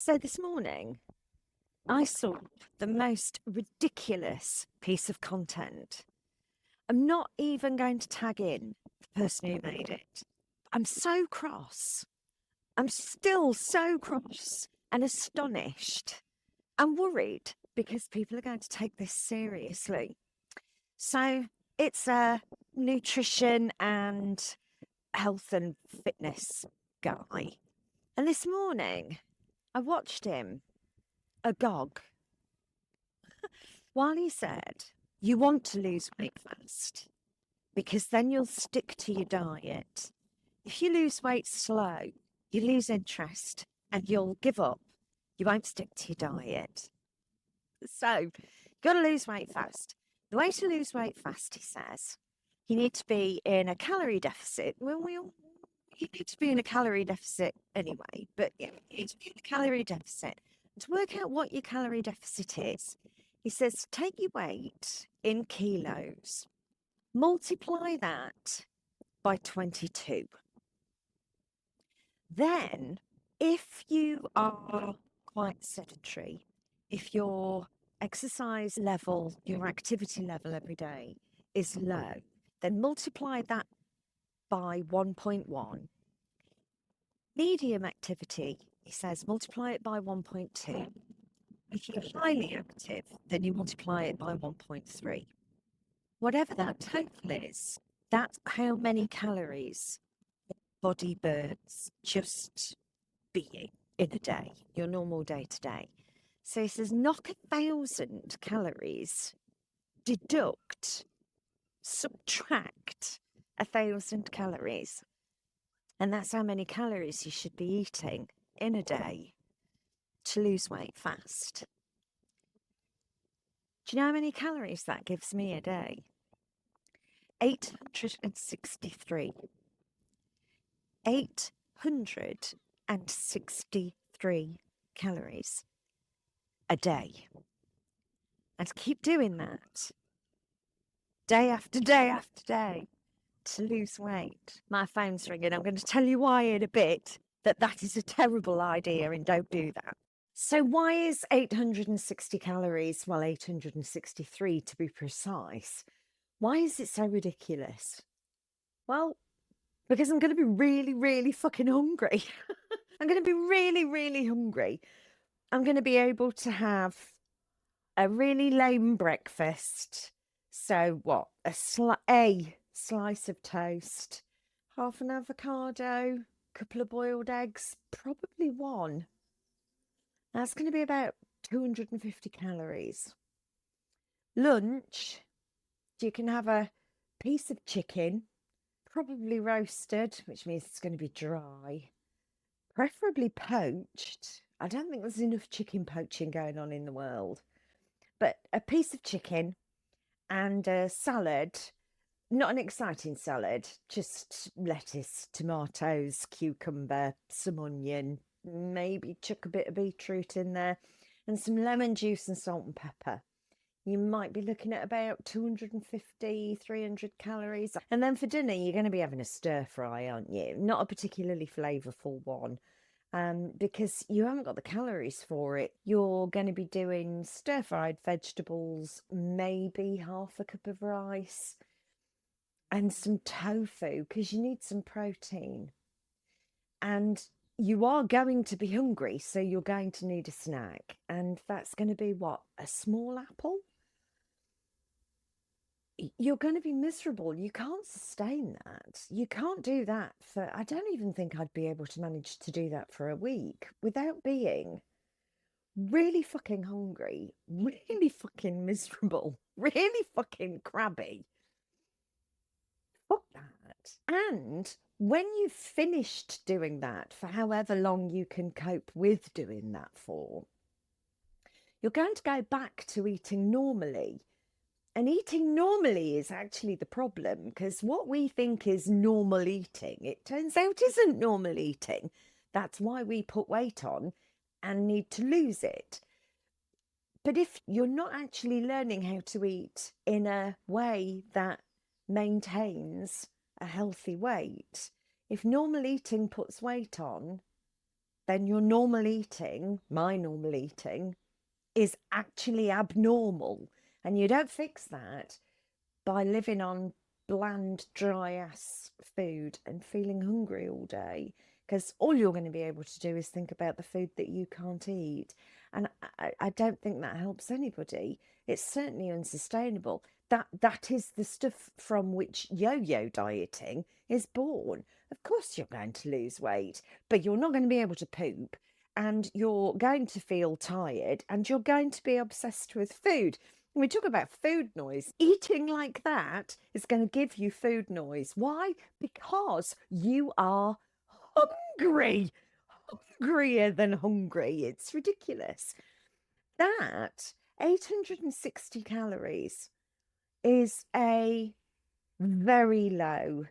So this morning, I saw the most ridiculous piece of content. I'm not even going to tag in the person who made it. I'm so cross. I'm still so cross and astonished. I'm worried because people are going to take this seriously. So it's a nutrition and health and fitness guy. And this morning, I watched him agog while he said, you want to lose weight fast because then you'll stick to your diet. If you lose weight slow, you lose interest and you'll give up. You won't stick to your diet. So, you've got to lose weight fast. The way to lose weight fast, he says, you need to be in a calorie deficit. Well, you need to be in a calorie deficit anyway, but yeah, you need to be in a calorie deficit. And to work out what your calorie deficit is, he says, take your weight in kilos, multiply that by 22. Then, if you are quite sedentary, if your exercise level, your activity level every day is low, then multiply that by 1.1. Medium activity, he says, multiply it by 1.2. If you're highly active, then you multiply it by 1.3. Whatever that total is, that's how many calories body burns just being in a day, your normal day to day. So he says, knock 1,000 calories, deduct, subtract 1,000 calories. And that's how many calories you should be eating in a day to lose weight fast. Do you know how many calories that gives me a day? 863. 863 calories a day. And to keep doing that day after day after day to lose weight. My phone's ringing. I'm going to tell you why in a bit that is a terrible idea and don't do that. So why is 860 calories, well, 863 to be precise, why is it so ridiculous? Well, because I'm going to be really, really fucking hungry. I'm going to be really, really hungry. I'm going to be able to have a really lame breakfast. So what? A slice of toast, half an avocado, couple of boiled eggs, probably one. That's going to be about 250 calories. Lunch, you can have a piece of chicken, probably roasted, which means it's going to be dry, preferably poached. I don't think there's enough chicken poaching going on in the world, but a piece of chicken and a salad. Not an exciting salad, just lettuce, tomatoes, cucumber, some onion, maybe chuck a bit of beetroot in there, and some lemon juice and salt and pepper. You might be looking at about 250, 300 calories. And then for dinner, you're going to be having a stir fry, aren't you? Not a particularly flavourful one. Because you haven't got the calories for it. You're going to be doing stir fried vegetables, maybe half a cup of rice, and some tofu because you need some protein. And you are going to be hungry, so you're going to need a snack. And that's going to be what? A small apple? You're going to be miserable. You can't sustain that. You can't do that for, I don't even think I'd be able to manage to do that for a week without being really fucking hungry, really fucking miserable, really fucking crabby. Fuck that. And when you've finished doing that for however long you can cope with doing that for, you're going to go back to eating normally. And eating normally is actually the problem because what we think is normal eating, it turns out isn't normal eating. That's why we put weight on and need to lose it. But if you're not actually learning how to eat in a way that maintains a healthy weight, if normal eating puts weight on, then your normal eating, my normal eating, is actually abnormal. And you don't fix that by living on bland, dry ass food and feeling hungry all day. Because all you're going to be able to do is think about the food that you can't eat. And I don't think that helps anybody. It's certainly unsustainable. That is the stuff from which yo-yo dieting is born. Of course you're going to lose weight, but you're not going to be able to poop, and you're going to feel tired, and you're going to be obsessed with food. When we talk about food noise, eating like that is going to give you food noise. Why? Because you are hungry, hungrier than hungry. It's ridiculous. That 860 calories is a very low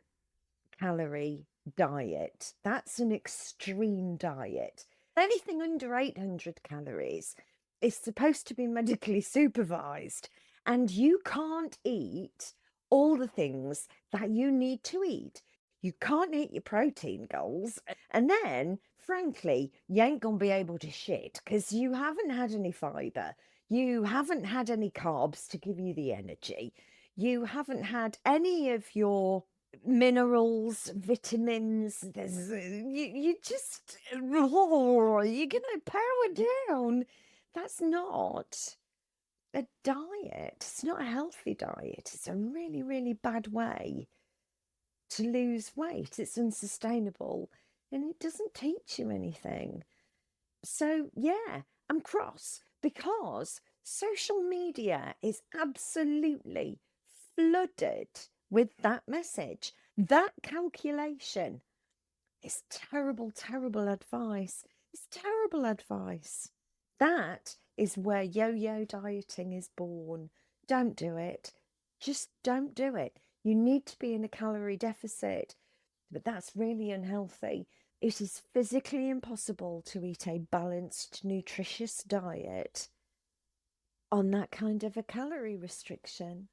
calorie diet. That's an extreme diet. Anything under 800 calories is supposed to be medically supervised, and you can't eat all the things that you need to eat. You can't eat your protein goals, and then, frankly, you ain't gonna be able to shit because you haven't had any fiber, you haven't had any carbs to give you the energy, you haven't had any of your minerals, vitamins. There's you just you're gonna power down. That's not a diet. It's not a healthy diet. It's a really, really bad way to lose weight. It's unsustainable and it doesn't teach you anything. So yeah, I'm cross because social media is absolutely flooded with that message. That calculation is terrible, terrible advice. It's terrible advice. That is where yo-yo dieting is born. Don't do it. Just don't do it. You need to be in a calorie deficit, but that's really unhealthy. It is physically impossible to eat a balanced, nutritious diet on that kind of a calorie restriction.